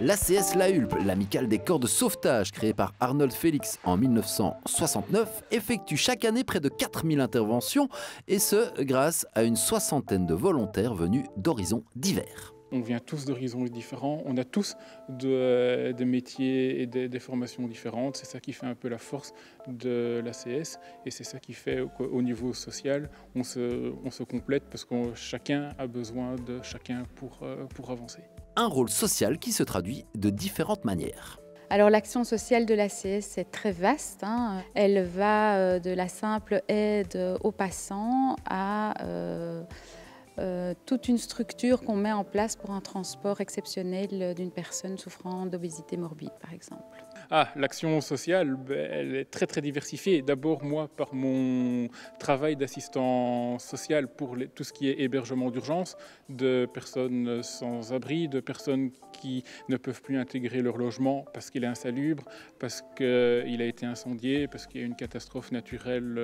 L'ACS La Hulpe, l'amicale des corps de sauvetage créée par Arnold Félix en 1969, effectue chaque année près de 4000 interventions, et ce, grâce à une soixantaine de volontaires venus d'horizons divers. On vient tous d'horizons différents, on a tous des métiers et des formations différentes. C'est ça qui fait un peu la force de l'ACS et c'est ça qui fait qu'au niveau social, on se complète parce que chacun a besoin de chacun pour avancer. Un rôle social qui se traduit de différentes manières. Alors l'action sociale de l'ACS est très vaste. Elle va de la simple aide aux passants à toute une structure qu'on met en place pour un transport exceptionnel d'une personne souffrant d'obésité morbide, par exemple. L'action sociale, elle est très diversifiée. D'abord, moi, par mon travail d'assistant social pour tout ce qui est hébergement d'urgence, de personnes sans abri, de personnes qui ne peuvent plus intégrer leur logement parce qu'il est insalubre, parce qu'il a été incendié, parce qu'il y a une catastrophe naturelle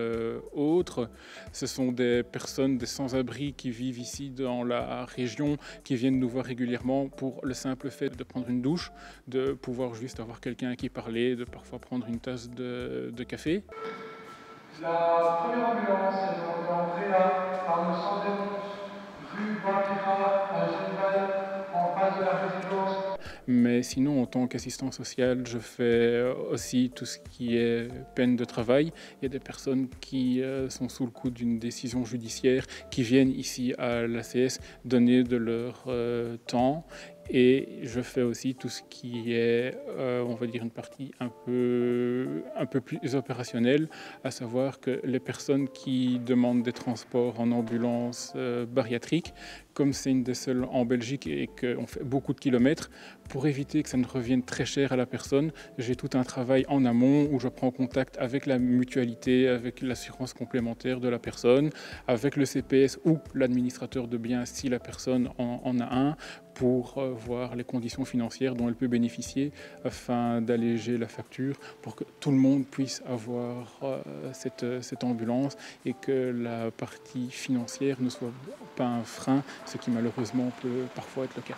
autre. Ce sont des personnes, des sans-abri qui vivent ici dans la région, qui viennent nous voir régulièrement pour le simple fait de prendre une douche, de pouvoir juste avoir quelqu'un qui parler, de parfois prendre une tasse de café. La première ambulance est entrée là, par le 111, rue Bois-Pira, à Genval, en face de la résidence. Mais sinon, en tant qu'assistant social, je fais aussi tout ce qui est peine de travail. Il y a des personnes qui sont sous le coup d'une décision judiciaire, qui viennent ici à l'ACS donner de leur temps. Et je fais aussi tout ce qui est, on va dire, une partie un peu plus opérationnelle, à savoir que les personnes qui demandent des transports en ambulance bariatrique, comme c'est une des seules en Belgique et qu'on fait beaucoup de kilomètres, pour éviter que ça ne revienne très cher à la personne, j'ai tout un travail en amont où je prends contact avec la mutualité, avec l'assurance complémentaire de la personne, avec le CPS ou l'administrateur de biens si la personne en a un, pour voir les conditions financières dont elle peut bénéficier afin d'alléger la facture pour que tout le monde puisse avoir cette ambulance et que la partie financière ne soit pas un frein, ce qui malheureusement peut parfois être le cas.